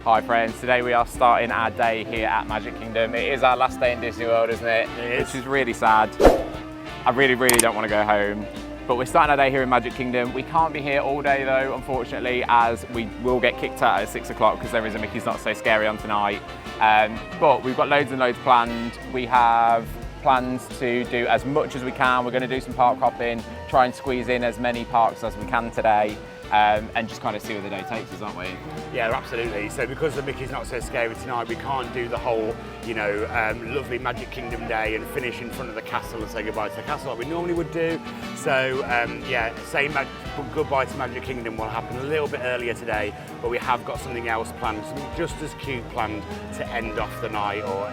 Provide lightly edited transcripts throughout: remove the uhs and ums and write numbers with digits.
Hi friends, today we are starting our day here at Magic Kingdom. It is our last day in Disney World, isn't it? It is. Which is really sad. I really don't want to go home. But we're starting our day here in Magic Kingdom. We can't be here all day though, unfortunately, as we will get kicked out at 6 o'clock because there is a Mickey's Not So Scary on tonight. But we've got loads and loads planned. We have plans to do as much as we can. We're going to do some park hopping, try and squeeze in as many parks as we can today. And just kind of see where the day takes us, aren't we? Yeah, absolutely. So because the Mickey's Not So Scary tonight, we can't do the whole, lovely Magic Kingdom day and finish in front of the castle and say goodbye to the castle like we normally would do. So saying goodbye to Magic Kingdom will happen a little bit earlier today, but we have got something else planned, something just as cute planned to end off the night, or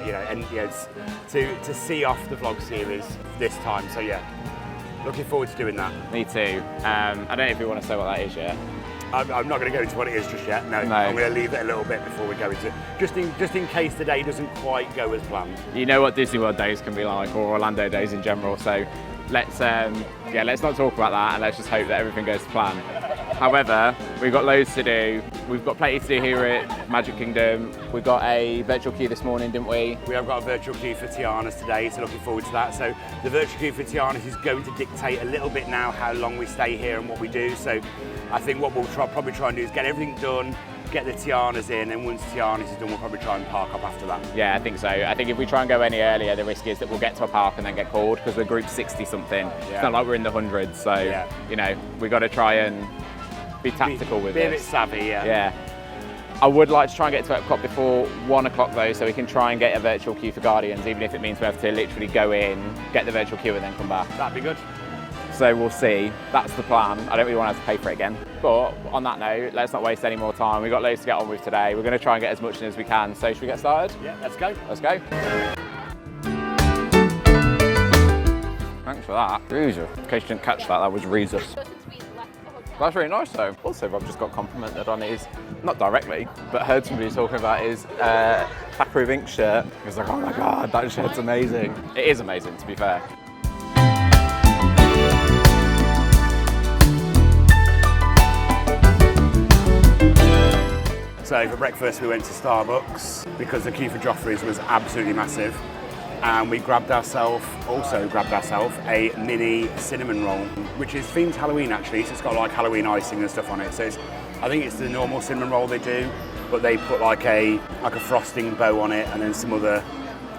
to see off the vlog series this time. So yeah. Looking forward to doing that. Me too. I don't know if we want to say what that is yet. I'm not going to go into what it is just yet. No. I'm going to leave it a little bit before we go into it. Just in case the day doesn't quite go as planned. You know what Disney World days can be like, or Orlando days in general. So let's not talk about that, and let's just hope that everything goes to plan. However, we've got loads to do. We've got plenty to do here at Magic Kingdom. We got a virtual queue this morning, didn't we? We have got a virtual queue for Tiana's today, so looking forward to that. So the virtual queue for Tiana's is going to dictate a little bit now how long we stay here and what we do. So I think what we'll probably try and do is get everything done, get the Tiana's in, and once Tiana's is done, we'll probably try and park up after that. Yeah, I think so. I think if we try and go any earlier, the risk is that we'll get to a park and then get called because we're group 60 something. Yeah. It's not like we're in the hundreds, so we got to try and be tactical with this. Be a bit savvy, yeah. Yeah. I would like to try and get to Epcot before 1 o'clock though, so we can try and get a virtual queue for Guardians, even if it means we have to literally go in, get the virtual queue and then come back. That'd be good. So we'll see. That's the plan. I don't really want to have to pay for it again. But on that note, let's not waste any more time. We've got loads to get on with today. We're going to try and get as much in as we can. So should we get started? Yeah, let's go. Let's go. Thanks for that. Reza. In case you didn't catch that was Rezus. That's really nice though. Also, Rob just got complimented on his, not directly, but heard somebody talking about his Thackeray Vinx shirt. He was like, oh my God, that shirt's amazing. It is amazing, to be fair. So for breakfast we went to Starbucks because the queue for Joffrey's was absolutely massive, and we grabbed ourselves a mini cinnamon roll, which is themed Halloween actually, so it's got like Halloween icing and stuff on it. So I think it's the normal cinnamon roll they do, but they put like a frosting bow on it and then some other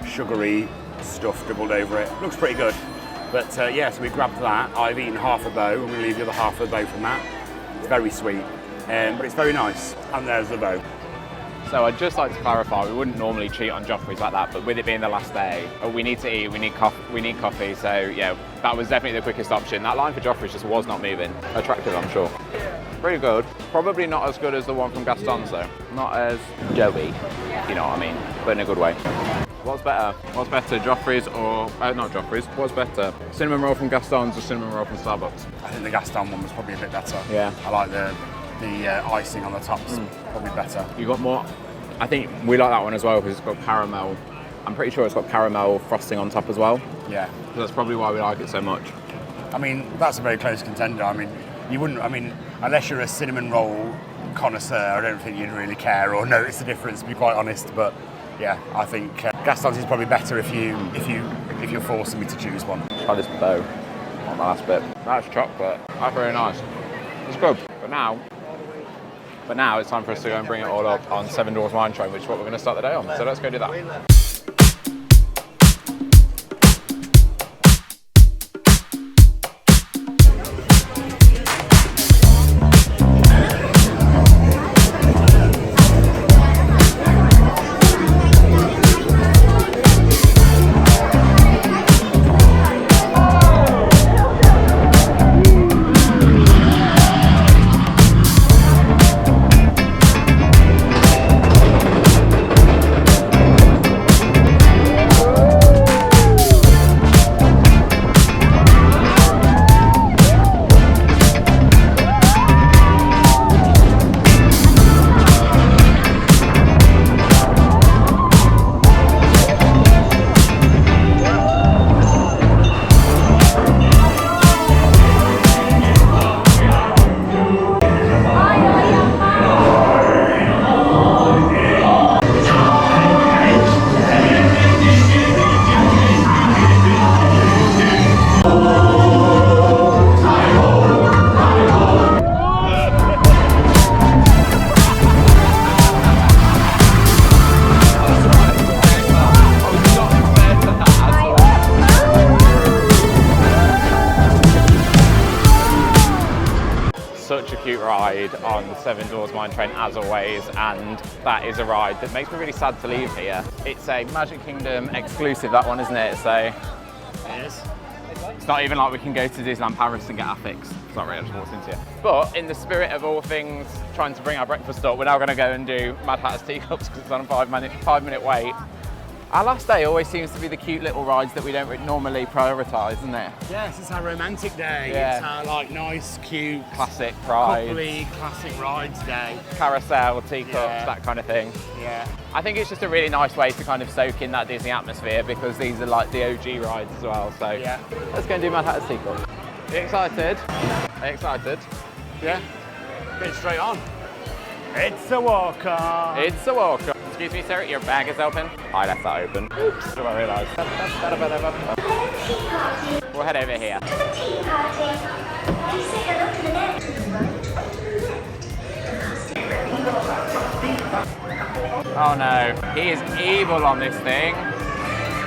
sugary stuff dribbled over it. Looks pretty good. But so we grabbed that. I've eaten half a bow, I'm going to leave the other half of the bow from that. It's very sweet. But it's very nice, and there's the bow. So I'd just like to clarify, we wouldn't normally cheat on Joffrey's like that, but with it being the last day, we need to eat, we need coffee, so yeah, that was definitely the quickest option. That line for Joffrey's just was not moving. Attractive, I'm sure. Pretty good. Probably not as good as the one from Gaston's though. Not as doughy, you know what I mean, but in a good way. What's better? What's better, Joffrey's or, not Joffrey's, what's better? Cinnamon roll from Gaston's or cinnamon roll from Starbucks? I think the Gaston one was probably a bit better. Yeah. I like the icing on the top's probably better. You got more, I think we like that one as well because it's got caramel. I'm pretty sure it's got caramel frosting on top as well. Yeah. So that's probably why we like it so much. I mean, that's a very close contender. I mean, unless you're a cinnamon roll connoisseur, I don't think you'd really care or notice the difference, to be quite honest. But yeah, I think Gaston's is probably better if you're forcing me to choose one. Try this bow on the last bit. That's chocolate. That's very nice. It's good. But now it's time for us to go and bring it all up on Seven Dwarfs Wine Train, which is what we're going to start the day on. So let's go do that. ride on the Seven Dwarfs Mine Train as always, and that is a ride that makes me really sad to leave here. It's a Magic Kingdom exclusive, that one, isn't it? So It is. it's not even like we can go to Disneyland Paris and get our fix. Sorry, I just walked into it. But in the spirit of all things trying to bring our breakfast up, we're now going to go and do Mad Hatter's Teacups because it's on a 5-minute wait. Our last day always seems to be the cute little rides that we don't normally prioritise, isn't it? Yes, it's our romantic day. Yeah. It's our like nice, cute, Classic rides, coupley, classic rides day. carousel, teacups, Yeah. that kind of thing. Yeah. I think it's just a really nice way to kind of soak in that Disney atmosphere because these are like the OG rides as well. So Yeah. let's go and do Mad Hatter's Teacups. Are you excited? Are you excited? Yeah. Get straight on. It's a walk-on. It's a walk. Excuse me, sir, your bag is open. I left that open. Oops, I realised. We'll head over here. Oh no, he is evil on this thing.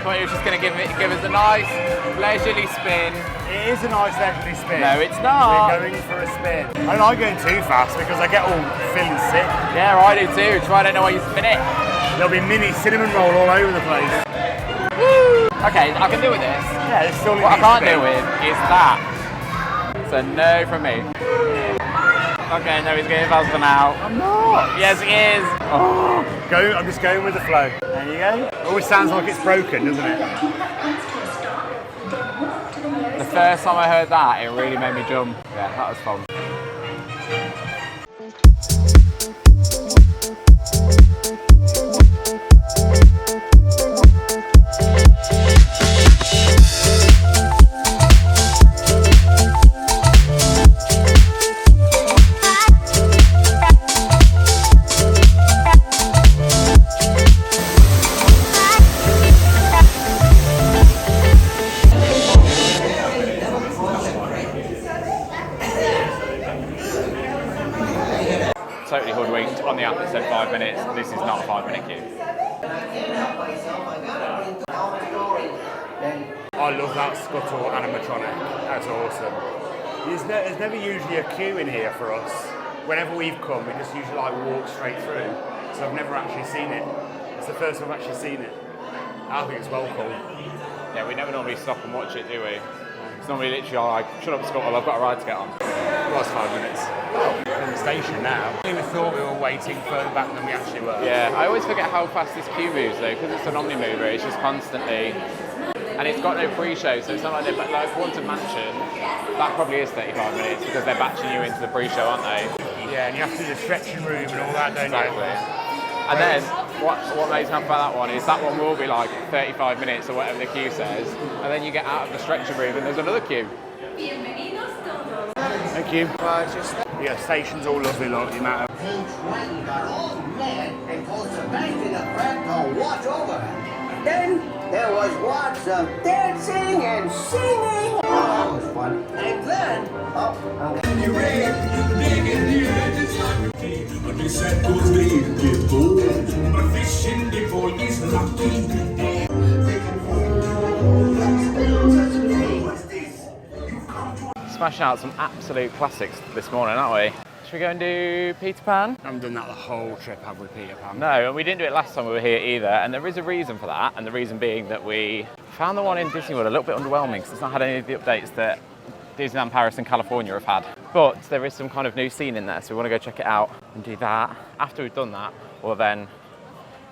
Thought he was just going to give us a nice leisurely spin. It is a nice leisurely spin. No, it's not. We're going for a spin. I don't like going too fast because I get all feeling sick. Yeah, I do too. Try, I don't know why you spin it. There'll be mini cinnamon roll all over the place. Woo! Okay, I can do with this. Yeah, it's still. What I can't do with is that. So no from me. Okay, no, he's getting faster now. I'm not. Yes, he is. Oh. I'm just going with the flow. There you go. It always sounds like it's broken, doesn't it? The first time I heard that, it really made me jump. Yeah, that was fun. Totally hoodwinked. On the app it said 5 minutes. This is not a 5-minute queue. I love that Scuttle animatronic. That's awesome. There's never usually a queue in here for us. Whenever we've come, we just usually like walk straight through. So I've never actually seen it. It's the first time I've actually seen it. I think it's well cool. Yeah, we never normally stop and watch it, do we? It's normally literally like, shut up Scuttle, I've got a ride to get on. Last 5 minutes. We're in the station now. I think we thought we were waiting further back than we actually were. Yeah, I always forget how fast this queue moves though, because it's an omni-mover, it's just constantly, and it's got no pre-show, so it's not like they're like Haunted Mansion, that probably is 35 minutes because they're batching you into the pre-show, aren't they? Yeah, and you have to do the stretching room and all that, don't Exactly. you? And then, what makes me happy about that one is that one will be like 35 minutes or whatever the queue says, and then you get out of the stretching room and there's another queue. Thank you. Yeah, station's all lovely, look, the amount of... Then there was lots of dancing and singing. Oh, it was fun. And then, Smashing out some absolute classics this morning, aren't we? Should we go and do Peter Pan? I haven't done that the whole trip, have we, Peter Pan? No, and we didn't do it last time we were here either, and there is a reason for that, and the reason being that we found the one in Disney World a little bit underwhelming because it's not had any of the updates that Disneyland Paris and California have had. But there is some kind of new scene in there, so we want to go check it out and do that. After we've done that, we'll then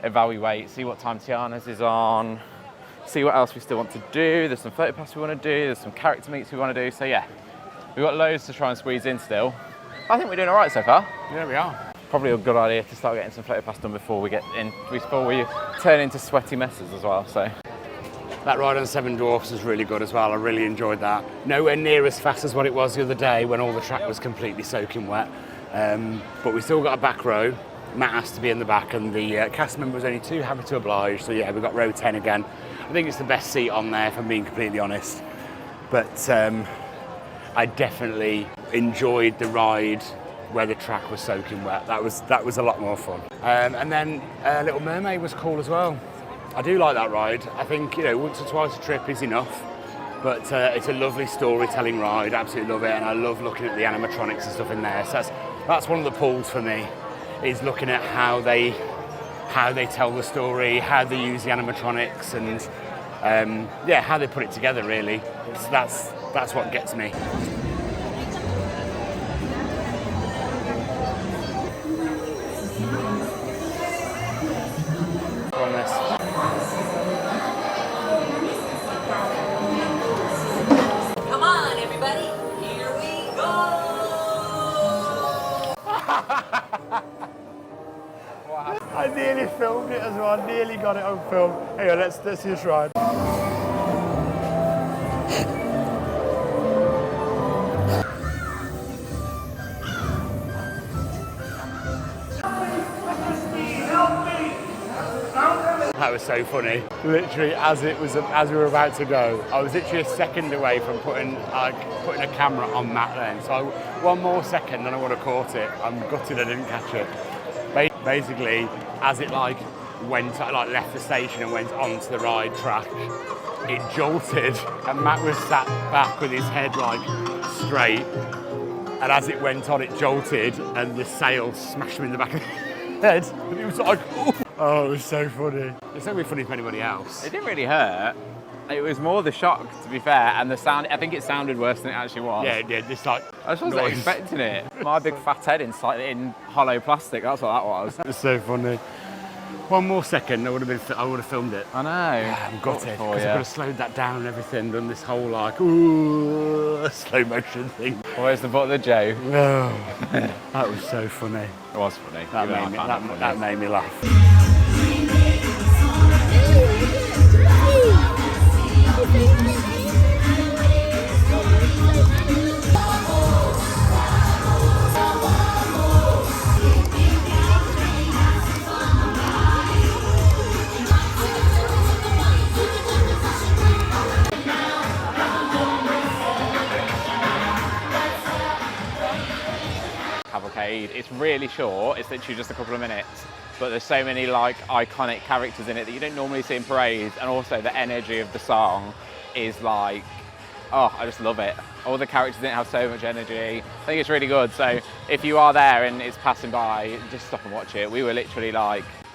evaluate, see what time Tiana's is on, see what else we still want to do. There's some photo pass we want to do, there's some character meets we want to do, so yeah. We've got loads to try and squeeze in still. I think we're doing all right so far. There we are. Probably a good idea to start getting some photo pass done before we turn into sweaty messes as well, so. That ride on Seven Dwarfs was really good as well. I really enjoyed that. Nowhere near as fast as what it was the other day when all the track was completely soaking wet. But we still got a back row. Matt asked to be in the back and the cast member was only too happy to oblige. So yeah, we got row 10 again. I think it's the best seat on there, if I'm being completely honest. But I definitely enjoyed the ride where the track was soaking wet. That was a lot more fun. And then Little Mermaid was cool as well. I do like that ride. I think, once or twice a trip is enough. But it's a lovely storytelling ride. Absolutely love it. And I love looking at the animatronics and stuff in there. So that's one of the pulls for me, is looking at how they tell the story, how they use the animatronics, and yeah, how they put it together. Really, so that's what gets me. On this. Come on, everybody, here we go! I nearly filmed it as well. I nearly got it on film. Anyway, let's see this ride. That was so funny. Literally, as we were about to go, I was literally a second away from putting a camera on Matt then. So one more second and I would have caught it. I'm gutted I didn't catch it. Basically, as it left the station and went onto the ride track, it jolted, and Matt was sat back with his head straight. And as it went on, it jolted, and the sail smashed him in the back of the head. And he was like, oh, it was so funny. It's not really funny for anybody else. It didn't really hurt. It was more the shock, to be fair, and the sound. I think it sounded worse than it actually was. Yeah, just I just wasn't expecting it. My big fat head in hollow plastic. That's what that was. It was so funny. One more second, I would have filmed it. I know. Yeah, I'm gutted because I could have slowed that down and everything. Done this whole slow motion thing. Where's the butt of the joke? Oh, that was so funny. It was funny. That made me laugh. Cavalcade. It's really short. It's literally just a couple of minutes, but there's so many iconic characters in it that you don't normally see in parades, and also the energy of the song is I just love it. All the characters in it have so much energy. I think it's really good. So if you are there and it's passing by, just stop and watch it. We were literally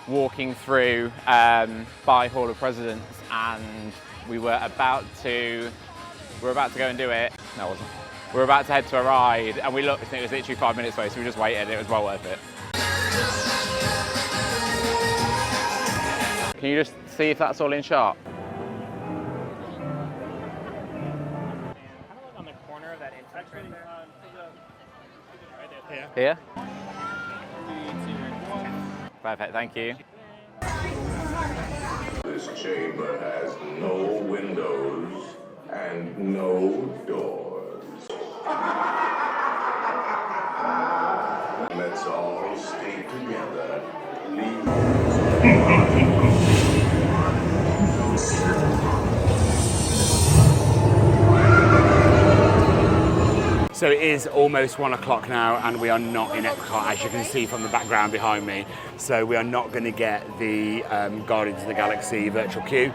walking through by Hall of Presidents, and we were about to go and do it. No, it wasn't. We were about to head to a ride, and we looked, and it was literally 5 minutes away, so we just waited. It was well worth it. Can you just see if that's all in shot? On the corner of that intersection. Here? Perfect, thank you. This chamber has no windows and no doors. Let's all stay together. So it is almost 1 o'clock now, and we are not in Epcot, as you can see from the background behind me. So we are not going to get the Guardians of the Galaxy virtual queue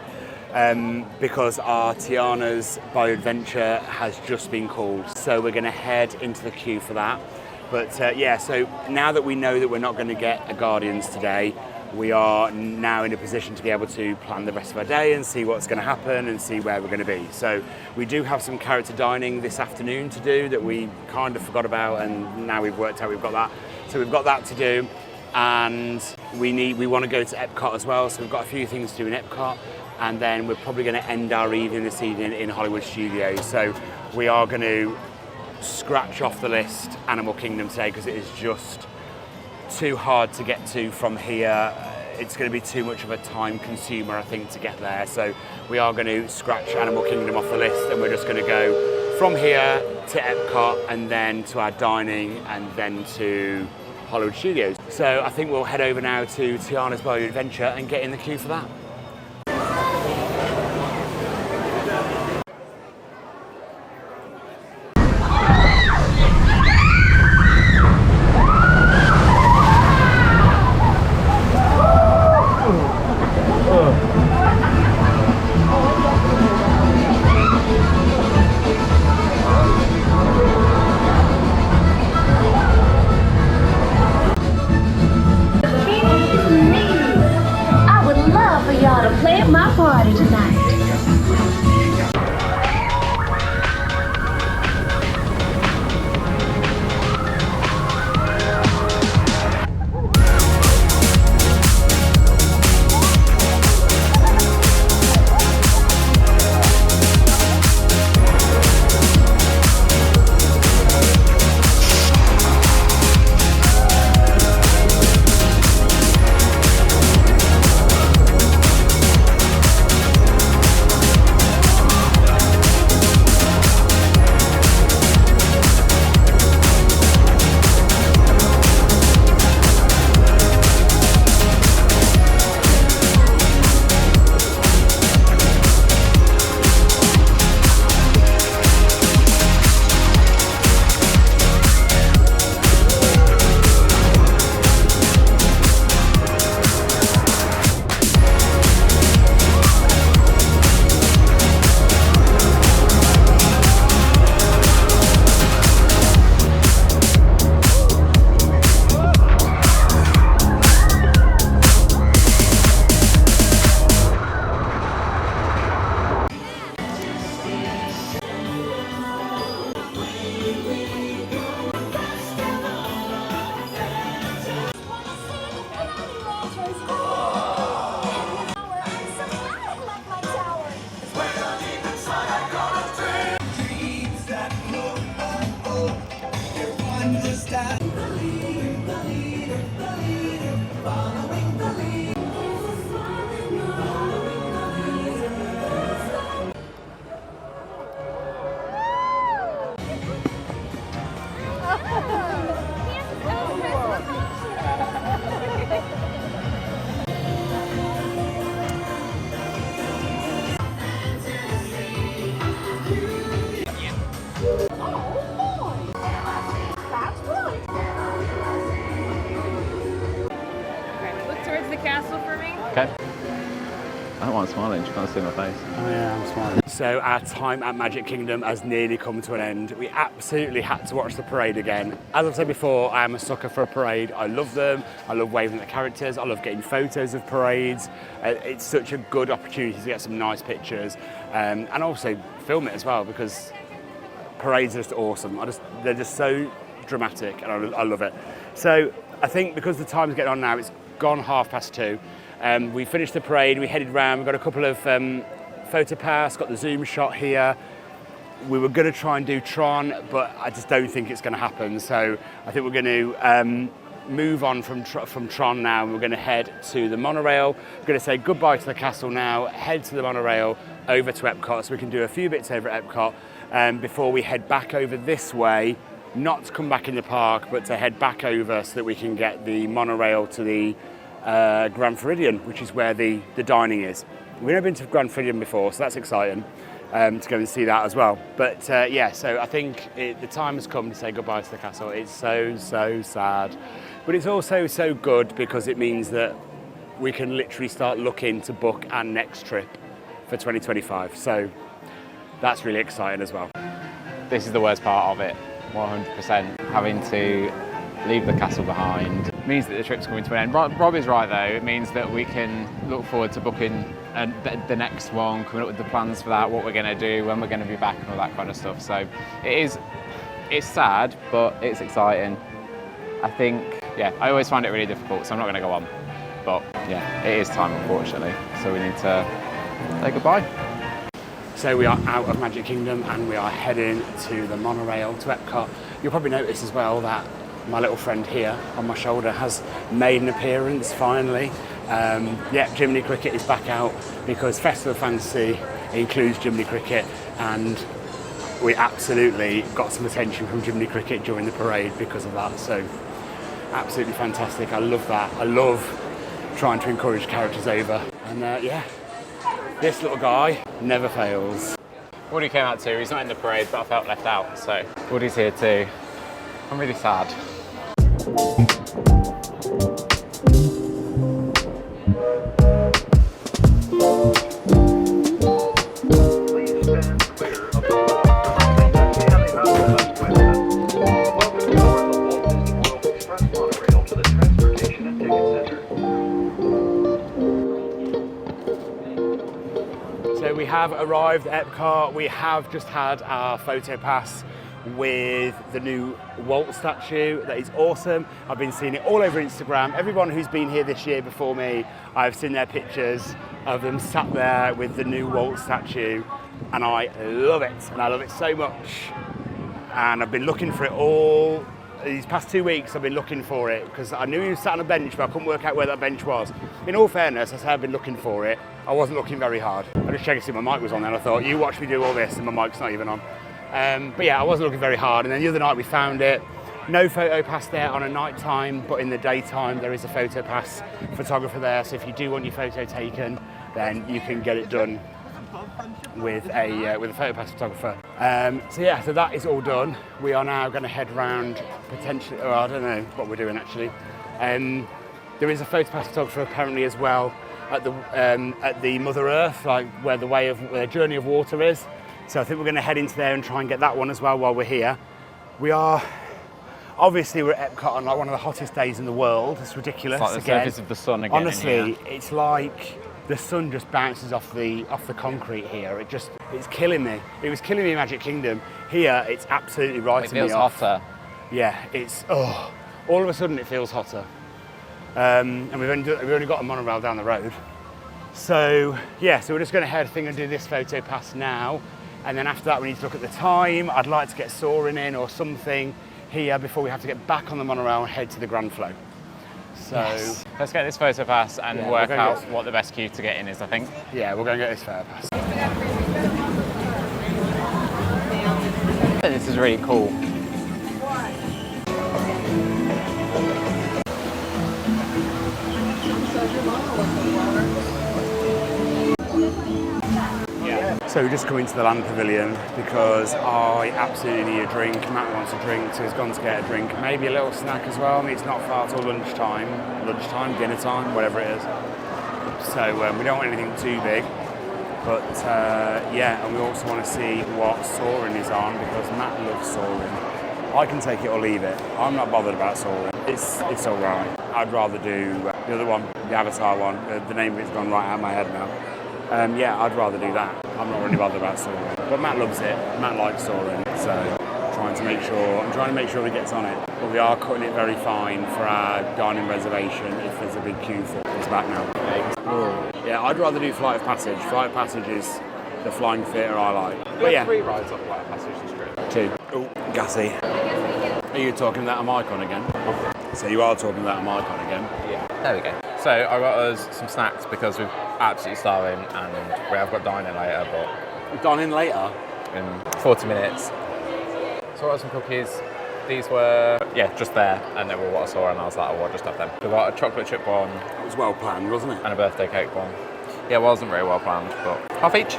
because our Tiana's Bio-Adventure has just been called. So we're going to head into the queue for that. But yeah, so now that we know that we're not going to get a Guardians today, we are now in a position to be able to plan the rest of our day and see what's going to happen and see where we're going to be. So we do have some character dining this afternoon to do that we kind of forgot about, and now we've worked out we've got that. So we've got that to do, and we want to go to Epcot as well. So we've got a few things to do in Epcot, and then we're probably going to end our evening this evening in Hollywood Studios. So we are going to scratch off the list Animal Kingdom today because it is just too hard to get to from here. It's going to be too much of a time consumer, I think, to get there. So we are going to scratch Animal Kingdom off the list, and we're just going to go from here to Epcot, and then to our dining, and then to Hollywood Studios. So I think we'll head over now to Tiana's Bio-Adventure and get in the queue for that. the castle for me? Okay. I don't want smiling, you can't see my face. Oh yeah, I'm smiling. So our time at Magic Kingdom has nearly come to an end. We absolutely had to watch the parade again. As I've said before, I am a sucker for a parade. I love them. I love waving at the characters. I love getting photos of parades. It's such a good opportunity to get some nice pictures and also film it as well, because parades are just awesome. They're just so dramatic, and I love it. So I think because the time's getting on now, it's gone 2:30. We finished the parade, we headed round, we got a couple of photo pass, got the zoom shot here. We were going to try and do Tron, but I just don't think it's going to happen. So I think we're going to move on from Tron now, and we're going to head to the monorail. We're going to say goodbye to the castle now, head to the monorail over to Epcot, so we can do a few bits over at Epcot before we head back over this way, not to come back in the park, but to head back over so that we can get the monorail to the Grand Floridian, which is where the dining is. We've never been to Grand Floridian before, so that's exciting to go and see that as well. But yeah, so I think the time has come to say goodbye to the castle. It's so sad, but it's also so good because it means that we can literally start looking to book our next trip for 2025. So that's really exciting as well. This is the worst part of it, 100%. Having to leave the castle behind means that the trip's coming to an end. Rob is right though, it means that we can look forward to booking the next one, coming up with the plans for that, what we're going to do, when we're going to be back and all that kind of stuff. So it's sad, but it's exciting. I think, yeah, I always find it really difficult, so I'm not going to go on. But yeah, it is time unfortunately, so we need to say goodbye. So we are out of Magic Kingdom and we are heading to the monorail to Epcot. You'll probably notice as well that my little friend here on my shoulder has made an appearance finally. Yeah, Jiminy Cricket is back out because Festival of Fantasy includes Jiminy Cricket, and we absolutely got some attention from Jiminy Cricket during the parade because of that. So absolutely fantastic. I love that. I love trying to encourage characters over. And yeah, this little guy never fails. Woody came out too. He's not in the parade, but I felt left out, so Woody's here too. I'm really sad. So we have arrived at Epcot. We have just had our photo pass with the new Walt statue. That is awesome. I've been seeing it all over Instagram. Everyone who's been here this year before me, I've seen their pictures of them sat there with the new Walt statue, and I love it, and I love it so much. And I've been looking for it all these past 2 weeks. I've been looking for it because I knew he was sat on a bench, but I couldn't work out where that bench was. In all fairness, I said I've been looking for it. I wasn't looking very hard. I just checked to see if my mic was on, and I thought, you watch me do all this, and my mic's not even on. But yeah, I wasn't looking very hard, and then the other night we found it. No photo pass there on a night time, but in the daytime there is a photo pass photographer there, so if you do want your photo taken, then you can get it done with a photo pass photographer. So yeah, so that is all done. We are now going to head round potentially, or I don't know what we're doing actually. There is a photo pass photographer apparently as well at the Mother Earth, like where the Journey of Water is. So I think we're going to head into there and try and get that one as well while we're here. We're at Epcot on like one of the hottest days in the world. It's ridiculous. It's like the surface of the sun again. Honestly, it's like the sun just bounces off the concrete here. It's killing me. It was killing me in Magic Kingdom. Here, it's absolutely writing me off. It feels hotter. Yeah, all of a sudden it feels hotter. And we've only got a monorail down the road. So yeah, so we're just going to head and do this photo pass now. And then after that, we need to look at the time. I'd like to get soaring in or something here before we have to get back on the monorail and head to the Grand Flow. So yes. Let's get this photo pass and work out what the best queue to get in is, I think. Yeah, we're going to get this photo pass. I think this is really cool. So we just come into the land pavilion because I absolutely need a drink. Matt wants a drink, so he's gone to get a drink. Maybe a little snack as well. I mean, it's not far till lunchtime, dinner time, whatever it is. So we don't want anything too big. But yeah, and we also want to see what Soarin' is on because Matt loves Soarin'. I can take it or leave it. I'm not bothered about Soarin'. It's all right. I'd rather do the other one, the Avatar one. The name of it's gone right out of my head now. Yeah, I'd rather do that. I'm not really bothered about Soarin'. But Matt loves it. Matt likes Soarin'. So I'm trying to make sure he gets on it. But we are cutting it very fine for our dining reservation if there's a big queue for it. It's back now. Yeah, I'd rather do Flight of Passage. Flight of Passage is the flying theatre I like. But yeah. 3 rides on Flight of Passage this trip. 2. Oh, gassy. Are you talking that a mic on again? So you are talking that a mic on again? Yeah. There we go. So I got us some snacks because we're absolutely starving and we have got dining later, but... Dining later? In 40 minutes. So I got some cookies. These were, just there, and they were what I saw, and I was like, oh, I'll just have them. We got a chocolate chip one. It was well planned, wasn't it? And a birthday cake one. Yeah, it wasn't very well planned, but half each.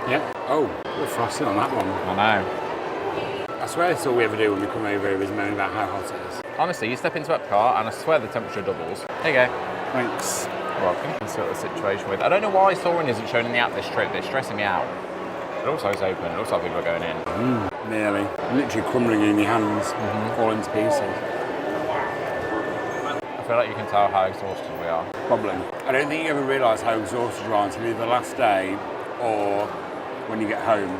Yeah. Oh, we're frosting on that one. I know. I swear it's all we ever do when we come over here is moan about how hot it is. Honestly, you step into Epcot, and I swear the temperature doubles. There you go. Thanks. You're welcome. You can see what the situation with. I don't know why Soarin' isn't shown in the app this trip. It's stressing me out. It also is open. It looks like people are going in. Nearly. Literally crumbling in your hands, falling to pieces. I feel like you can tell how exhausted we are. Probably. I don't think you ever realise how exhausted you are until either the last day or when you get home.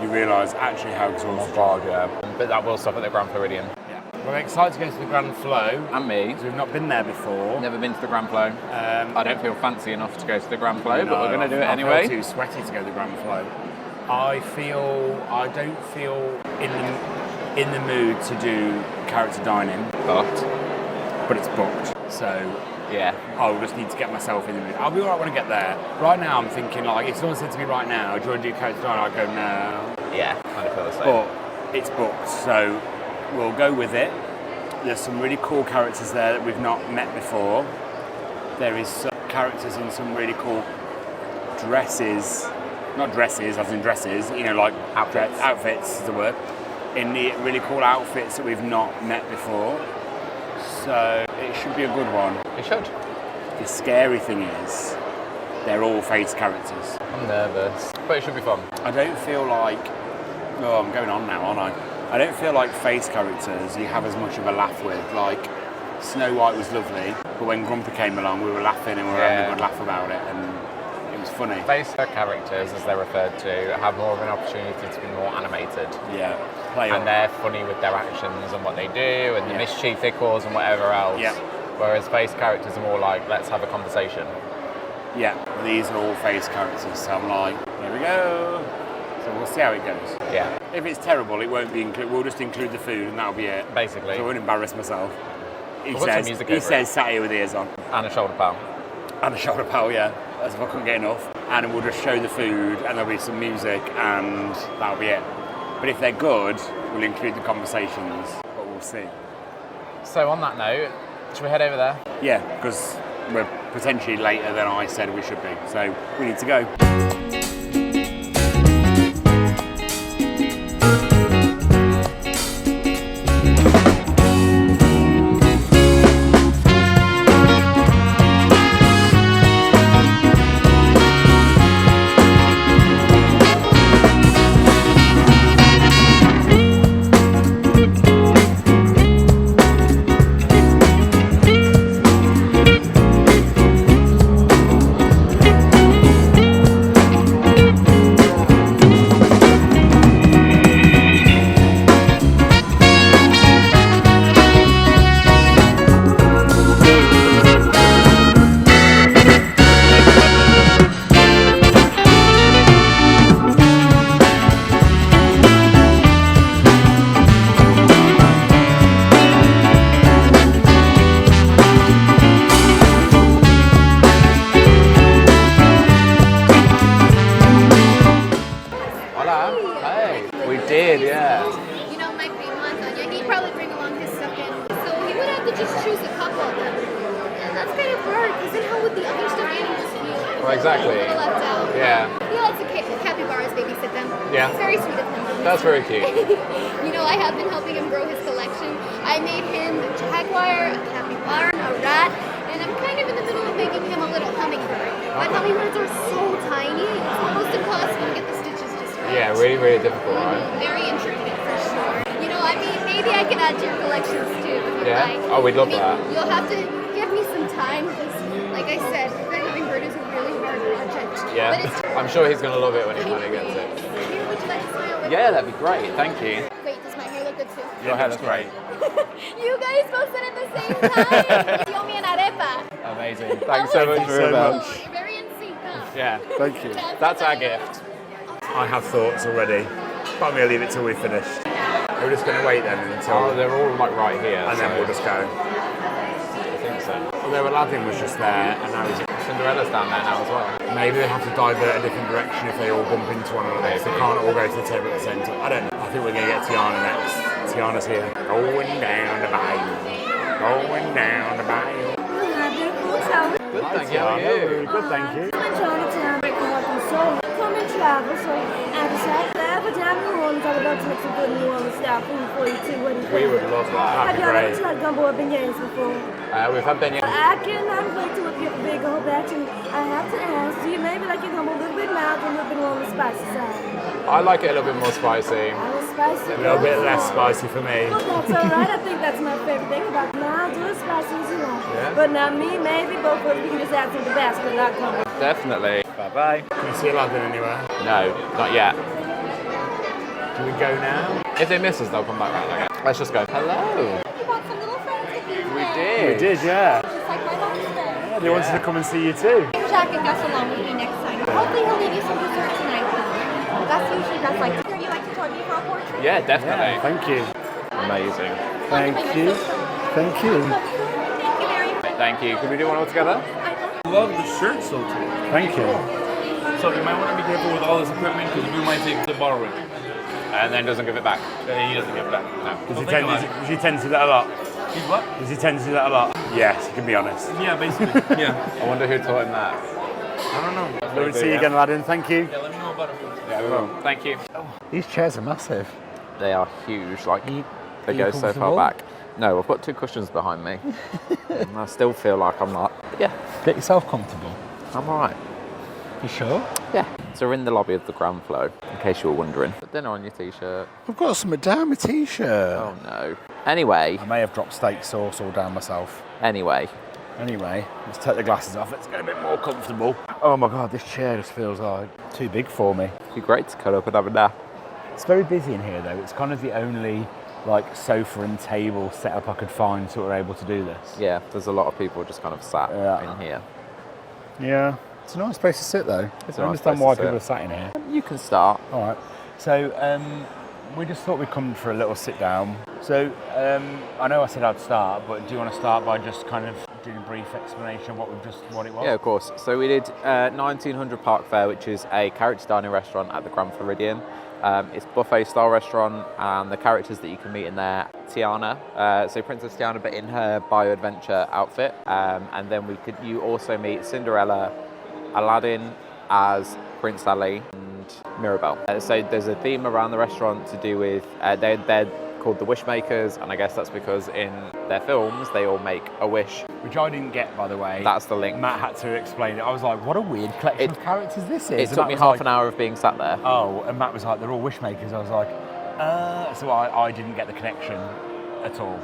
You realise actually how exhausted you are. Yeah. But that will stop at the Grand Floridian. Yeah. We're excited to go to the Grand Flow. And me. Because we've not been there before. Never been to the Grand Flow. I don't feel fancy enough to go to the Grand Flow, but we're going to do it I anyway. feel too sweaty to go to the Grand Flow. I don't feel in the mood to do character dining, but it's booked. So yeah, I'll just need to get myself in the mood. I'll be alright when I get there. Right now, I'm thinking like if someone said to me right now, "Do you want to do character dining?" I'd go no. Yeah, kind of feel the same. But it's booked, so we'll go with it. There's some really cool characters there that we've not met before. There is some characters in some really cool dresses. Not dresses, as in dresses, like outfits. Outfits is the word. In the really cool outfits that we've not met before. So it should be a good one. It should. The scary thing is, they're all face characters. I'm nervous, but it should be fun. I don't feel like, I'm going on now, aren't I? I don't feel like face characters you have as much of a laugh with. Like, Snow White was lovely, but when Grumpy came along, we were laughing and we were having a good laugh about it. And it's funny. Face characters, as they're referred to, have more of an opportunity to be more animated. Yeah. And they're funny with their actions and what they do and the mischief they cause and whatever else. Yeah. Whereas face characters are more like, let's have a conversation. Yeah. Well, these are all face characters, so I'm like, here we go. So we'll see how it goes. Yeah. If it's terrible, it won't be included. We'll just include the food and that'll be it. Basically. So I won't embarrass myself. He music says sat here with ears on. And a shoulder pal. And a shoulder pal, yeah. As if I couldn't get enough. And we'll just show the food and there'll be some music and that'll be it. But if they're good, we'll include the conversations, but we'll see. So on that note, should we head over there? Yeah, because we're potentially later than I said we should be. So we need to go. Because then how would the other stuffed animals feel? Well, exactly. Left out. Yeah. He likes a capybaras, babysit them. Yeah. It's very sweet of him. That's very cute. You know, I have been helping him grow his collection. I made him a jaguar, a capybara, a rat, and I'm kind of in the middle of making him a little hummingbird. But hummingbirds are so tiny, it's almost impossible to get the stitches just right. Yeah, really, really difficult, right? Very intricate for sure. You know, I mean, maybe I can add to your collections too. If you Yeah? like. Oh, we'd love that. You'll have to give me some time because, like I said, the hummingbird is a really hard project. Yeah. But it's I'm sure he's going to love it when he finally gets it. Here, would you like to smile with Yeah, me? that'd be great. Thank you. Wait, does my hair look good too? Your hair looks great. You guys both said at the same time. You owe me an arepa. Amazing. Thanks so much for that. Very in sync, huh? Yeah. Thank you. That's our gift. I have thoughts already, but I'm going to leave it till we've finished. We're just going to wait then until... Oh, they're all like right here. and then so we'll just go. I think so. Although Aladdin was just there, and now he's... Cinderella's down there now as well. Maybe they have to divert a different direction if they all bump into one another. So they can't all go to the table at the same time. I don't know. I think we're going to get Tiana next. Tiana's here. Going down the bayou. Going down the bayou. Good, Hi, thank you. How are Tiana. you? Really good, thank you. I'm in Chinatown, making working soul. Come and travel, so I decided to have a time in New Orleans. I would love to make some good New Orleans style food for you too. What do you think? We would love that. Have That'd be y'all ever great. tried gumbo or beignets before? We've had beignets. I cannot wait to whip you up a big old batch, and I have to ask, do you maybe like your gumbo a little bit mild or a little bit more on the spicy side? I like it a little bit more spicy. I was spicy. A little bit less spicy for me. Well, that's all right. I think that's my favorite thing about mild or as spicy as you like. Yeah. But not me, maybe both of us, we can just add some Tabasco, not gumbo. Definitely. Bye-bye. Can you see Aladdin anywhere? No, not yet. Do we go now? If they miss us, they'll come back round, okay? Let's just go. Hello. You got some little friends with you We today. did. We did, yeah. Just like my mom's there. Yeah, they wanted to come and see you too. Jack and Gus along with me next time. Hopefully he'll leave you some dessert tonight, though. Gus usually does like to. Would you like to join me for a portrait? Yeah, definitely. Thank you. Amazing. Thank you. Thank you. Thank you very much. Thank you. Can we do one all together? Love the shirt so too. Thank you. So you might want to be careful with all this equipment because we might take to borrow it. And then doesn't give it back. He doesn't give it back. No. Does he think tend, about does he tend to do that a lot? He's what? Does he tend to do that a lot? Yes, you can be honest. Yeah, basically. Yeah. I wonder who taught him that. I don't know. We'll see you again, Aladdin. Thank you. Yeah, let me know about it. Yeah, we will. Thank you. These chairs are massive. They are huge. Like, they you go so far comfortable? back. No, I've got 2 cushions behind me. And I still feel like I'm like, yeah, Get yourself comfortable. I'm all right. You sure? Yeah. So we're in the lobby of the Grand Flow, in case you were wondering. Put dinner on your t-shirt. I've got some down my t-shirt. Oh no. Anyway, I may have dropped steak sauce all down myself. anyway. Anyway, let's take the glasses off. Let's get a bit more comfortable. Oh my God, this chair just feels like too big for me. It'd be great to cut up and have a nap. It's very busy in here though. It's kind of the only like sofa and table setup I could find so we're able to do this. Yeah, there's a lot of people just kind of sat Yeah. in here. Yeah. It's a nice place to sit though. It's a I nice understand place why to people are sit. sat in here. You can start. All right. So we just thought we'd come for a little sit down. So I know I said I'd start, but do you want to start by just kind of doing a brief explanation of what it was? Yeah, of course. So we did 1900 Park Fair, which is a character dining restaurant at the Grand Floridian. It's buffet style restaurant, and the characters that you can meet in there, Tiana, so Princess Tiana, but in her bio-adventure outfit, and then you also meet Cinderella, Aladdin as Prince Ali, and Mirabelle. So there's a theme around the restaurant to do with they're called the Wish Makers, and I guess that's because in their films they all make a wish. Which I didn't get, by the way. That's the link. Matt had to explain it. I was like, what a weird collection of characters this is. It And took Matt me was half like, an hour of being sat there. Oh, and Matt was like, they're all wish makers. I was like, so I didn't get the connection at all.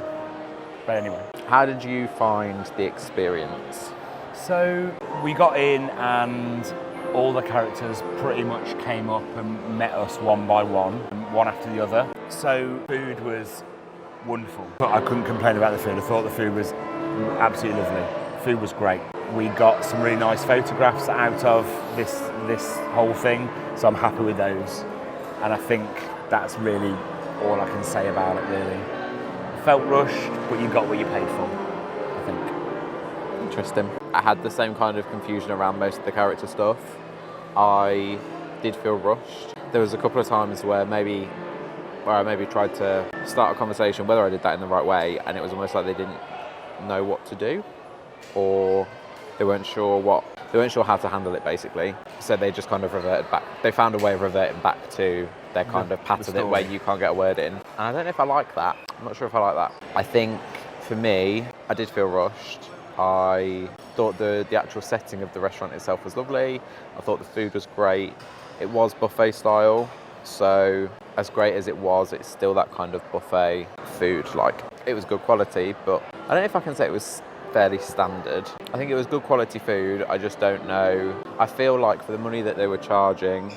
But anyway. How did you find the experience? So we got in and all the characters pretty much came up and met us one by one after the other. So food was wonderful. But I couldn't complain about the food. I thought the food was absolutely lovely. Food was great. We got some really nice photographs out of this whole thing, so I'm happy with those. And I think that's really all I can say about it, really. Felt rushed, but you got what you paid for, I think. Interesting. I had the same kind of confusion around most of the character stuff. I did feel rushed. There was a couple of times where I maybe tried to start a conversation, whether I did that in the right way, and it was almost like they didn't know what to do, or they weren't sure what They weren't sure how to handle it, basically. So they just kind of reverted back. They found a way of reverting back to their kind of pattern it where you can't get a word in. And I don't know if I like that. I'm not sure if I like that. I think, for me, I did feel rushed. I thought the actual setting of the restaurant itself was lovely. I thought the food was great. It was buffet style. So as great as it was, it's still that kind of buffet food. Like, it was good quality, but I don't know if I can say it was fairly standard. I think it was good quality food. I just don't know. I feel like for the money that they were charging,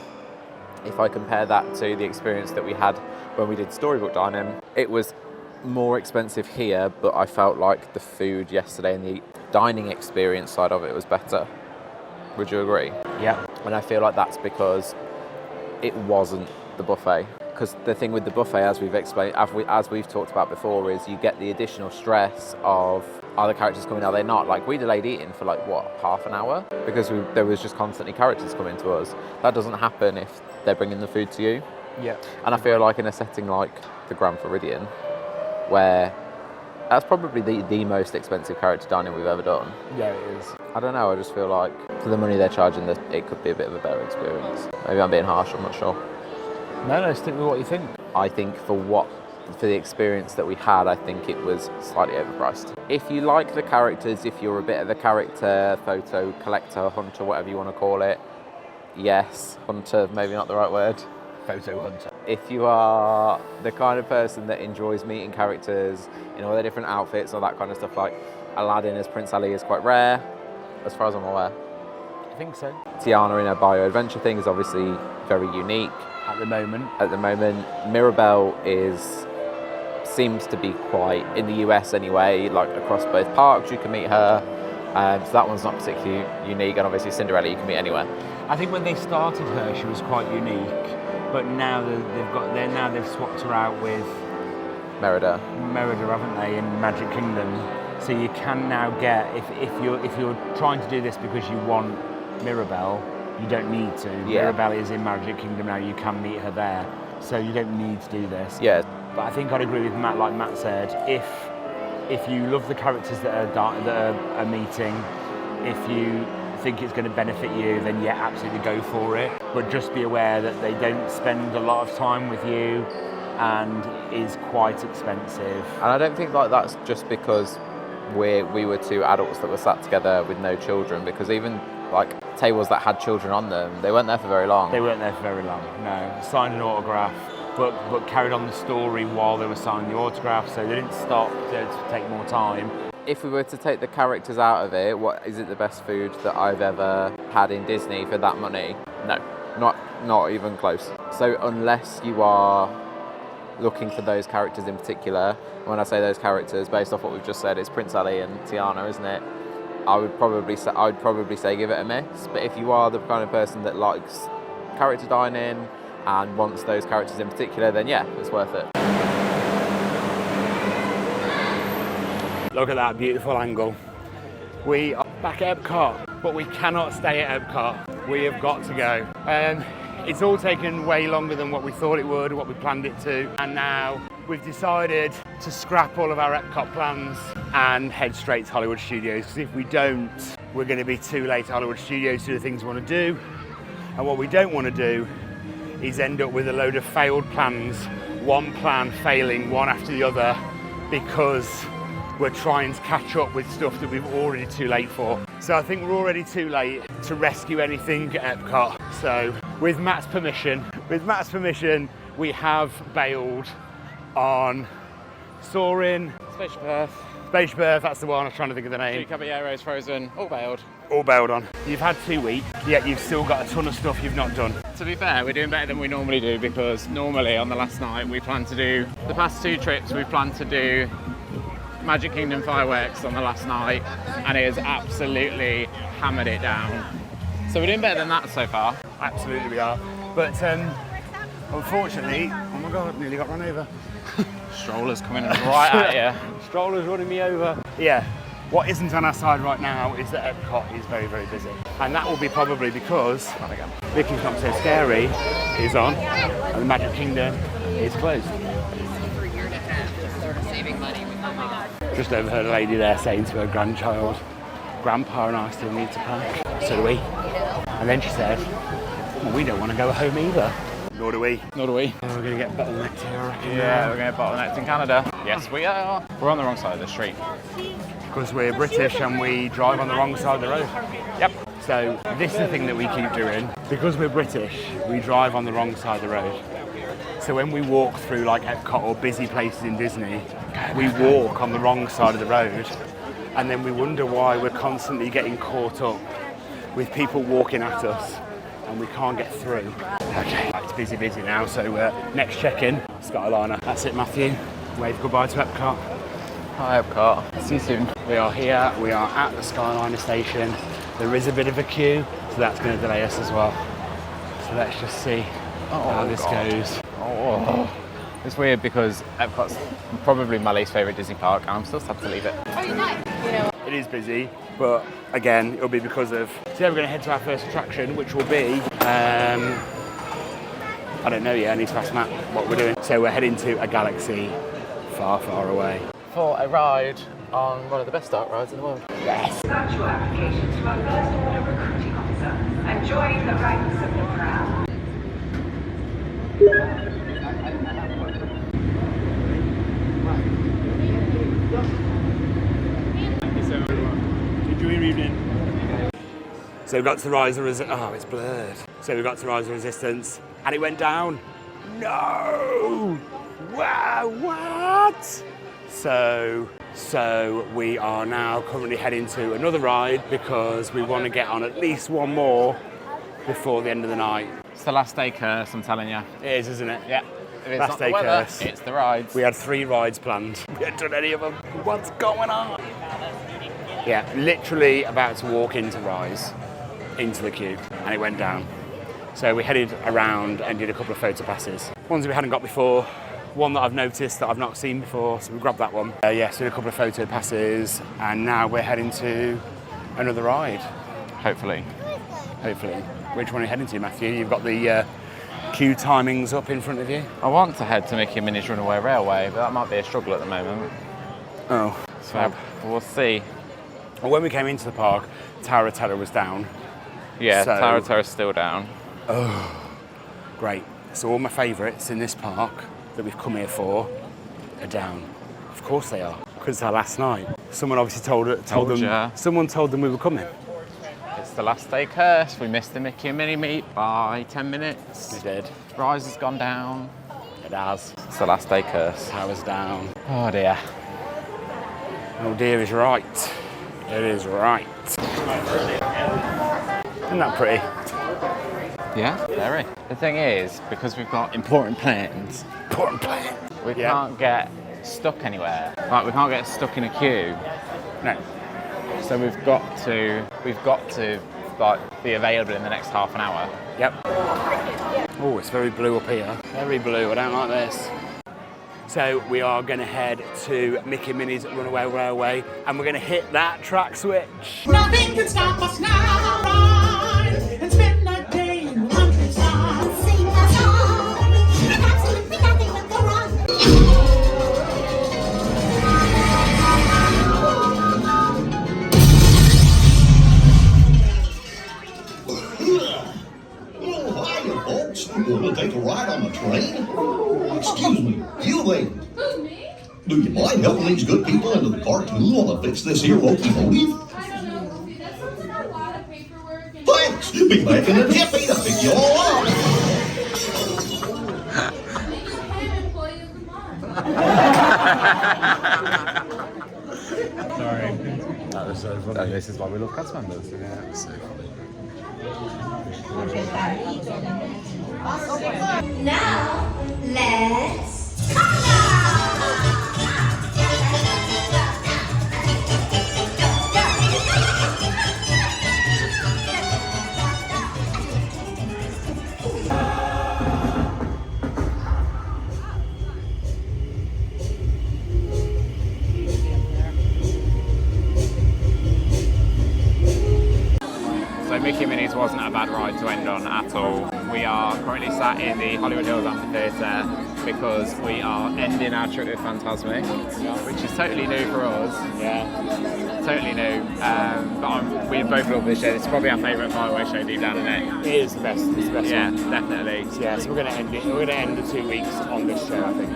if I compare that to the experience that we had when we did Storybook Dining, it was more expensive here, but I felt like the food yesterday and the dining experience side of it was better. Would you agree? Yeah. And I feel like that's because it wasn't the buffet. Because the thing with the buffet, as we've explained, as we've talked about before, is you get the additional stress of, are the characters coming, are they not? Like, we delayed eating for like, what, half an hour? Because there was just constantly characters coming to us. That doesn't happen if they're bringing the food to you. Yeah. And I feel like in a setting like the Grand Floridian, where that's probably the most expensive character dining we've ever done. Yeah, it is. I don't know, I just feel like for the money they're charging, it could be a bit of a better experience. Maybe I'm being harsh, I'm not sure. No, stick with what you think. I think for the experience that we had, I think it was slightly overpriced. If you like the characters, if you're a bit of a character photo collector, hunter, whatever you want to call it, yes. Hunter, maybe not the right word. Photo hunter. If you are the kind of person that enjoys meeting characters in all their different outfits, all that kind of stuff, like Aladdin as Prince Ali is quite rare, as far as I'm aware. I think so. Tiana in her bio-adventure thing is obviously very unique. At the moment. Mirabelle seems to be quite, in the US anyway, like across both parks you can meet her. So that one's not particularly unique, and obviously Cinderella you can meet anywhere. I think when they started her, she was quite unique, but now they've swapped her out with Merida, haven't they, in Magic Kingdom? So you can now get, if you're trying to do this because you want Mirabelle, you don't need to. Yeah. Mirabelle is in Magic Kingdom now, you can meet her there. So you don't need to do this. Yeah. But I think I'd agree with Matt, like Matt said, if you love the characters that are meeting, if you think it's going to benefit you, then yeah, absolutely go for it. But just be aware that they don't spend a lot of time with you and is quite expensive. And I don't think like that's just because we were two adults that were sat together with no children, because even like tables that had children on them, they weren't there for very long. They weren't there for very long, no. Signed an autograph, but carried on the story while they were signing the autograph, so they didn't stop to take more time. If we were to take the characters out of it, what is it the best food that I've ever had in Disney for that money? No, not even close. So unless you are looking for those characters in particular, when I say those characters, based off what we've just said, it's Prince Ali and Tiana, isn't it? I would probably say give it a miss. But if you are the kind of person that likes character dining and wants those characters in particular, then yeah, it's worth it. Look at that beautiful angle. We are back at Epcot, but we cannot stay at Epcot. We have got to go. It's all taken way longer than what we thought it would, what we planned it to, and now we've decided to scrap all of our Epcot plans and head straight to Hollywood Studios, because if we don't, we're going to be too late to Hollywood Studios to do the things we want to do. And what we don't want to do is end up with a load of failed plans, one plan failing one after the other, because we're trying to catch up with stuff that we're already too late for. So I think we're already too late to rescue anything at Epcot. So with Matt's permission, we have bailed on Soarin', Spaceship Earth, that's the one, I was trying to think of the name. Two Caballeros, Frozen, all bailed on. You've had 2 weeks, yet you've still got a ton of stuff you've not done. To be fair, we're doing better than we normally do, because normally on the last night we plan to do, the past 2 trips we plan to do Magic Kingdom fireworks on the last night, and it has absolutely hammered it down. So we're doing better than that so far. Absolutely we are. But unfortunately, oh my God, nearly got run over. Strollers coming right at you. Strollers running me over. Yeah, what isn't on our side right now is that Epcot is very, very busy. And that will be probably because Vicky's Not So Scary is on, and the Magic Kingdom is closed. For a year and a half, just sort of saving money with my mom. Just overheard a lady there saying to her grandchild, Grandpa and I still need to pack. So do we. And then she said, well, we don't want to go home either. Nor do we. Nor do we. Oh, we're going to get bottlenecked here, I reckon. Yeah, we're going to get bottlenecked in Canada. Yes, we are. We're on the wrong side of the street. Because we're British and we drive on the wrong side of the road. Yep. So this is the thing that we keep doing. Because we're British, we drive on the wrong side of the road. So when we walk through like Epcot or busy places in Disney, we walk on the wrong side of the road, and then we wonder why we're constantly getting caught up with people walking at us and we can't get through. Okay, it's busy now, so next check-in, Skyliner. That's it, Matthew. Wave goodbye to Epcot. Hi, Epcot. See you soon. We are here, we are at the Skyliner station. There is a bit of a queue, so that's going to delay us as well. So let's just see how this goes. Oh, it's weird because Epcot's probably my least favourite Disney park, and I'm still sad to leave it. Oh, you're nice. It is busy, but again, it'll be because of... Today we're going to head to our first attraction, which will be... I don't know yet, I need to ask Matt what we're doing. So we're heading to a galaxy far, far away. For a ride on one of the best dark rides in the world. Yes! Start your application to our first order recruiting officer and join the ranks of the cram. Enjoy your evening. So we got to Rise of Resistance. Oh, it's blurred. So we got to Rise of Resistance, and it went down. No! Wow, what? So we are now currently heading to another ride because we want to get on at least one more before the end of the night. It's the last day curse, I'm telling you. It is, isn't it? Yeah. If it's Last not day the weather, curse. it's the rides. We had 3 rides planned. We hadn't done any of them. What's going on? Yeah, literally about to walk into Rise, into the queue, and it went down. So we headed around and did a couple of photo passes. Ones we hadn't got before, one that I've noticed that I've not seen before, so we grabbed that one. Yes, did a couple of photo passes, and now we're heading to another ride. Hopefully. Hopefully. Which one are you heading to, Matthew? You've got the queue timings up in front of you. I want to head to Mickey and Minnie's Runaway Railway, but that might be a struggle at the moment. Oh, So we'll see. Well, when we came into the park, Tower of Terror was down. Yeah, So- Tower of Terror's still down. Oh, great. So all my favourites in this park that we've come here for are down. Of course they are, because it's our last night. Someone obviously told them. ya. Someone told them we were coming. It's the last day curse. We missed the Mickey and Minnie meet by 10 minutes. We did. Rise has gone down. It has. It's the last day curse. Tower's down. Oh dear. Oh dear is right. It is right. Isn't that pretty? Yeah, very. The thing is, because we've got important plans, we Yeah. can't get stuck anywhere. Like, we can't get stuck in a queue. No. So we've got to like be available in the next half an hour. Yep. Oh, it's very blue up here. Very blue. I don't like this. So we are going to head to Mickey and Minnie's Runaway Railway, and we're going to hit that track switch. Nothing can stop us now. Ride and spend a day in the countryside. Sing a song, and absolutely nothing will go wrong. Oh, hiya, folks. You want to take a ride on the train? Excuse me, you lady. Who's me? Do you mind helping these good people into the cartoon while I fix this here locomotive? I don't know, Goofy. That sounds like a lot of paperwork. And Thanks. Be back in a jiffy to pick you all up. employee of the month. Sorry. That was so funny. This is why we love cast members. Yeah, so funny. Now, let's So Mickey and Minnie's wasn't a bad ride to end on at all. We are currently sat in the Hollywood Hills Amphitheatre because we are ending our trip with Fantasmic, which is totally new for us. Yeah. totally new. But we both love this show. It's probably our favourite fireworks show deep down in it. It is the best. It's the best Yeah, one. definitely. Yeah, so we're going to end it. We're going to end the 2 weeks on this show, I think.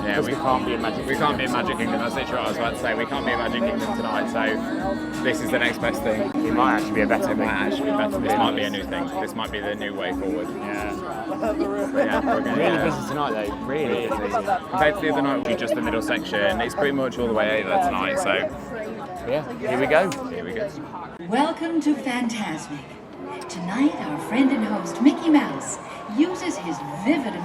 Yeah, we can't be in Magic Kingdom. We can't be in Magic Kingdom. That's literally what I was about to say. We can't be in Magic Kingdom tonight, so this is the next best thing. It might actually be a better It thing. might actually be better. This might be a new thing. This might be the new way forward. Yeah. But yeah, we're going, Really busy tonight, though. Really busy. Compared to the other night, we just the middle section. It's pretty much all the way over tonight, so yeah, here we go. Here we go. Welcome to Fantasmic. Tonight, our friend and host Mickey Mouse uses his vivid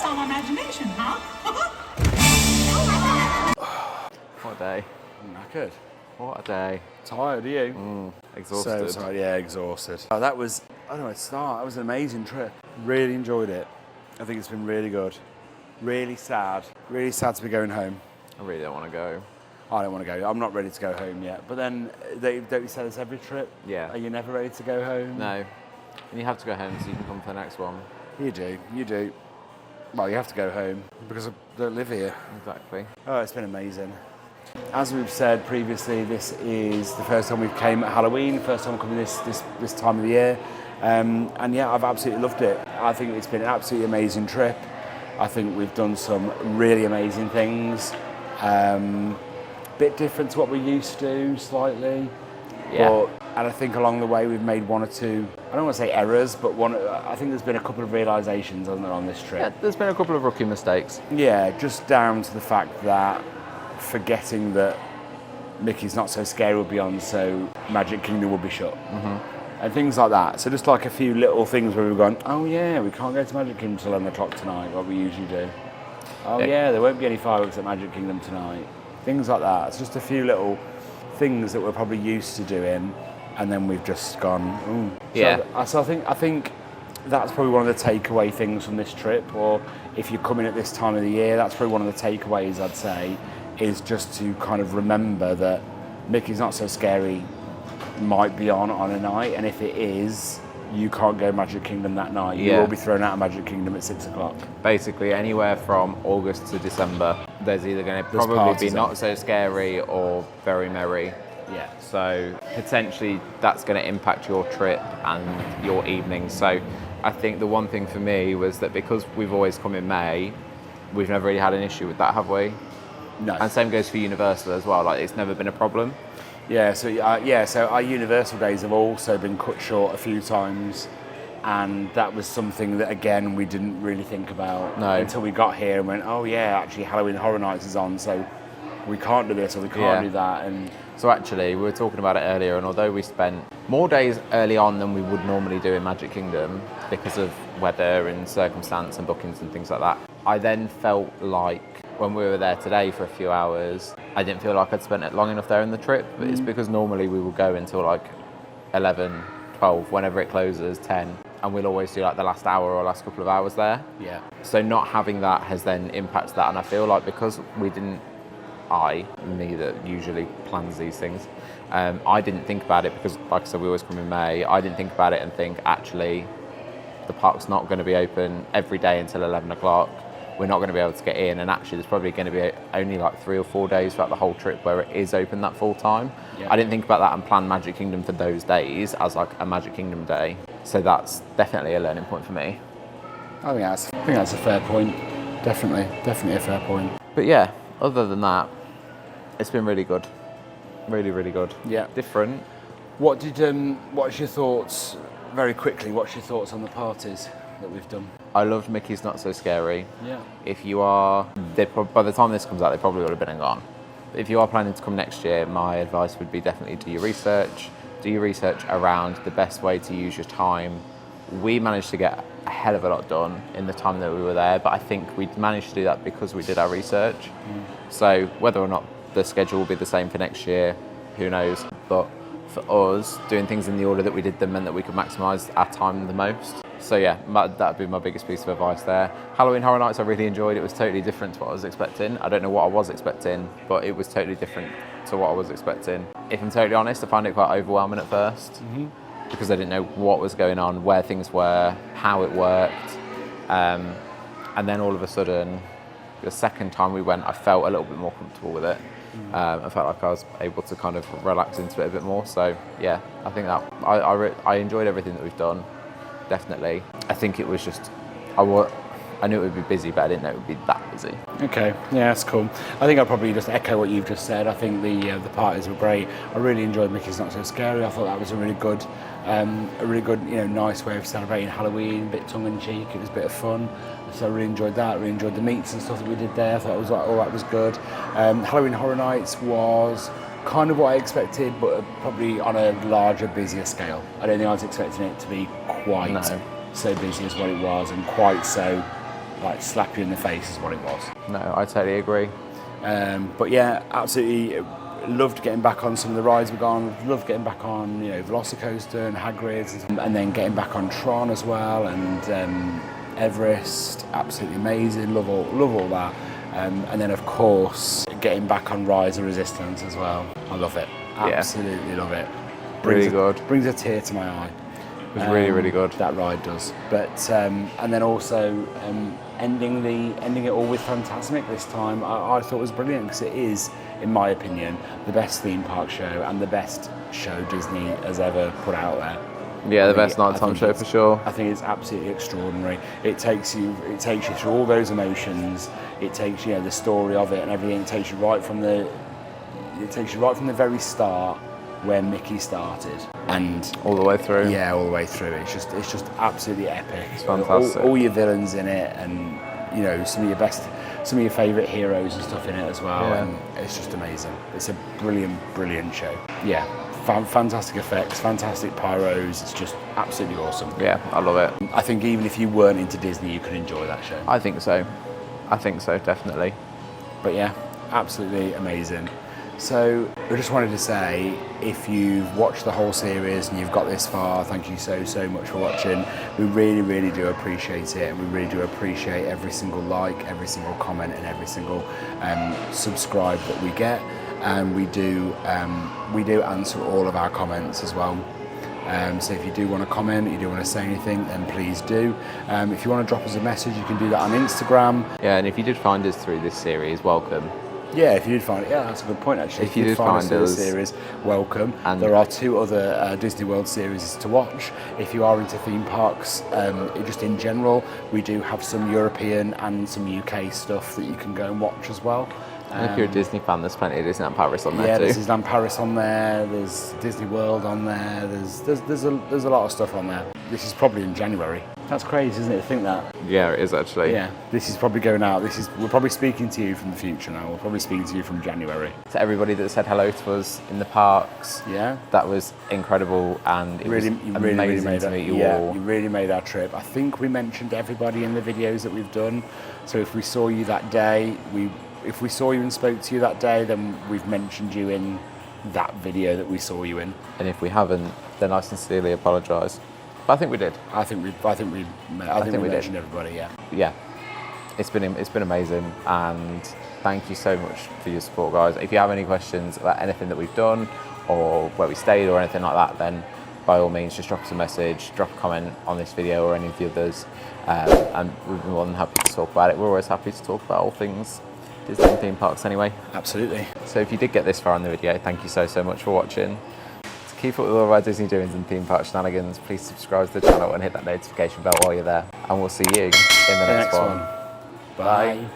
Some imagination, huh? What a day. Knackered. What a day. Tired, are you? Exhausted. So tired, yeah, exhausted. Oh, that was, I don't know where to start. That was an amazing trip. Really enjoyed it. I think it's been really good. Really sad. Really sad to be going home. I really don't want to go. I don't want to go. I'm not ready to go home yet. But then, don't you say this every trip? Yeah. Are you never ready to go home? No. And you have to go home so you can come for the next one. You do. You do. Well, you have to go home because I don't live here. Exactly. Oh, it's been amazing. As we've said previously, this is the first time we've came at Halloween, first time coming this time of the year. And yeah, I've absolutely loved it. I think it's been an absolutely amazing trip. I think we've done some really amazing things. Bit different to what we used to do, slightly. Yeah. And I think along the way we've made one or two, I don't want to say errors, but I think there's been a couple of realisations, hasn't there, on this trip? Yeah, there's been a couple of rookie mistakes. Yeah, just down to the fact that forgetting that Mickey's Not So Scary will be on, so Magic Kingdom will be shut. Mm-hmm. And things like that. So just like a few little things where we've gone, oh yeah, we can't go to Magic Kingdom till 11 o'clock tonight, like we usually do. Oh yeah, there won't be any fireworks at Magic Kingdom tonight. Things like that. It's just a few little things that we're probably used to doing, and then we've just gone, ooh. Yeah. So I think that's probably one of the takeaway things from this trip, or if you're coming at this time of the year, that's probably one of the takeaways, I'd say, is just to kind of remember that Mickey's Not So Scary might be on a night, and if it is, you can't go Magic Kingdom that night. You will be thrown out of Magic Kingdom at 6 o'clock. Basically, anywhere from August to December, there's either going to probably be Not So Scary or Very Merry. Yeah. So potentially that's going to impact your trip and your evening. So I think the one thing for me was that because we've always come in May, we've never really had an issue with that, have we? No. And same goes for Universal as well. Like, it's never been a problem. Yeah, so our Universal days have also been cut short a few times, and that was something that, again, we didn't really think about until we got here and went, oh yeah, actually Halloween Horror Nights is on, so we can't do this or we can't do that. And so actually, we were talking about it earlier, and although we spent more days early on than we would normally do in Magic Kingdom because of weather and circumstance and bookings and things like that, I then felt like when we were there today for a few hours, I didn't feel like I'd spent it long enough there in the trip. But it's because normally we will go until like 11, 12, whenever it closes, 10. And we'll always do like the last hour or last couple of hours there. Yeah. So not having that has then impacted that. And I feel like because we didn't, me that usually plans these things, I didn't think about it because, like I said, we always come in May. I didn't think about it and think, actually, the park's not going to be open every day until 11 o'clock. We're not going to be able to get in, and actually there's probably going to be only like 3 or 4 days throughout the whole trip where it is open that full time. Yeah. I didn't think about that and plan Magic Kingdom for those days as like a Magic Kingdom day. So that's definitely a learning point for me. I think that's a fair point. Definitely a fair point. But yeah, other than that, it's been really good. Really, really good. Yeah. Different. What's your thoughts, very quickly, what's your thoughts on the parties that we've done? I loved Mickey's Not So Scary. Yeah. If you are, by the time this comes out, they probably would have been and gone. If you are planning to come next year, my advice would be definitely do your research. Do your research around the best way to use your time. We managed to get a hell of a lot done in the time that we were there, but I think we managed to do that because we did our research. So whether or not the schedule will be the same for next year, who knows? But for us, doing things in the order that we did them meant that we could maximise our time the most. So yeah, that'd be my biggest piece of advice there. Halloween Horror Nights I really enjoyed. It was totally different to what I was expecting. I don't know what I was expecting, but it was totally different to what I was expecting. If I'm totally honest, I found it quite overwhelming at first because I didn't know what was going on, where things were, how it worked. And then all of a sudden, the second time we went, I felt a little bit more comfortable with it. I felt like I was able to kind of relax into it a bit more. So yeah, I think that I enjoyed everything that we've done. Definitely. I think it was just, I knew it would be busy, but I didn't know it would be that busy. Okay, yeah, that's cool. I think I'll probably just echo what you've just said. I think the parties were great. I really enjoyed Mickey's Not So Scary. I thought that was a really good, nice way of celebrating Halloween, a bit tongue-in-cheek. It was a bit of fun. So I really enjoyed that. I really enjoyed the meets and stuff that we did there. I thought it was all that was good. Halloween Horror Nights was kind of what I expected, but probably on a larger, busier scale. I don't think I was expecting it to be quite so busy as what it was, and quite so like slap you in the face as what it was. No, I totally agree. But yeah, absolutely loved getting back on some of the rides we've gone. Loved getting back on, Velocicoaster and Hagrid's, and then getting back on Tron as well, and Everest. Absolutely amazing. Love all that. And then of course getting back on Rise of Resistance as well. I love it. Absolutely love it. Really good. Brings a tear to my eye. It was really, really good. That ride does. But and then also ending it all with Fantasmic this time, I thought was brilliant, because it is, in my opinion, the best theme park show and the best show Disney has ever put out there. Yeah, the best nighttime show for sure. I think it's absolutely extraordinary. It takes you through all those emotions. It takes the story of it and everything. It takes you right from the very start, where Mickey started, and all the way through. Yeah, all the way through. It's just absolutely epic. It's fantastic. All your villains in it, and some of your favourite heroes and stuff in it as well. Yeah. And it's just amazing. It's a brilliant show. Yeah. Fantastic effects, fantastic pyros. It's just absolutely awesome. Yeah, I love it. I think even if you weren't into Disney, you could enjoy that show. I think so, definitely. But yeah, absolutely amazing. So I just wanted to say, if you've watched the whole series and you've got this far, thank you so much for watching. We really do appreciate it, and we really do appreciate every single like, every single comment, and every single subscribe that we get. And we do answer all of our comments as well. So if you do want to comment, you do want to say anything, then please do. If you want to drop us a message, you can do that on Instagram. Yeah, and if you did find us through this series, welcome. Yeah, if you did find it, that's a good point actually. If you did find us through the series, welcome. And there are 2 other Disney World series to watch. If you are into theme parks, just in general, we do have some European and some UK stuff that you can go and watch as well. And if you're a Disney fan, there's plenty of Disneyland Paris on there too. Yeah, there's Disneyland Paris on there. There's Disney World on there. There's a lot of stuff on there. This is probably in January. That's crazy, isn't it, to think that? Yeah, it is actually. Yeah, this is probably going out. We're probably speaking to you from the future now. We're probably speaking to you from January. To everybody that said hello to us in the parks, yeah, that was incredible, and it was amazing to meet you all. You really made our trip. I think we mentioned everybody in the videos that we've done. So if we saw you that day, if we saw you and spoke to you that day, then we've mentioned you in that video that we saw you in. And if we haven't, then I sincerely apologise. But I think we did. I think we mentioned everybody. Yeah. Yeah. It's been amazing, and thank you so much for your support, guys. If you have any questions about anything that we've done, or where we stayed, or anything like that, then by all means just drop us a message, drop a comment on this video or any of the others, and we'd be more than happy to talk about it. We're always happy to talk about all things Disney theme parks anyway. Absolutely. So if you did get this far in the video, thank you so much for watching. To keep up with all of our Disney doings and theme park shenanigans, please subscribe to the channel and hit that notification bell while you're there. And we'll see you in the next one. Bye.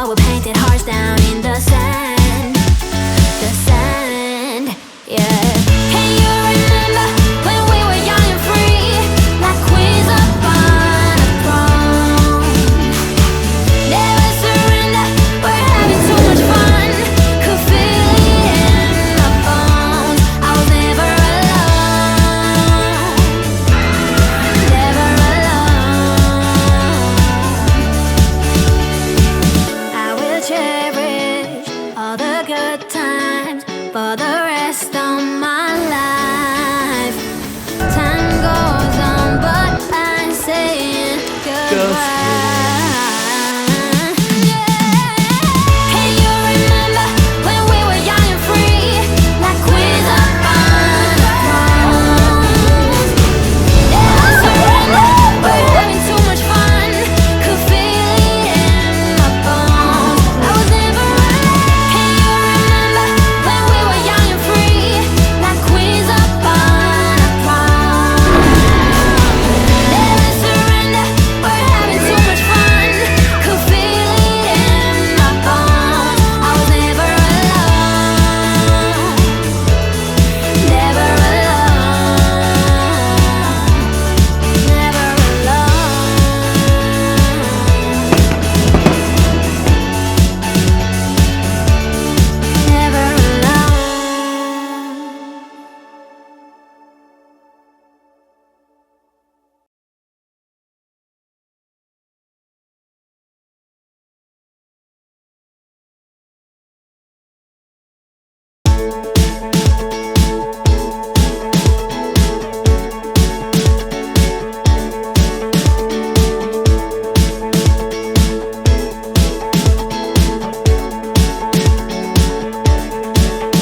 were painted hard.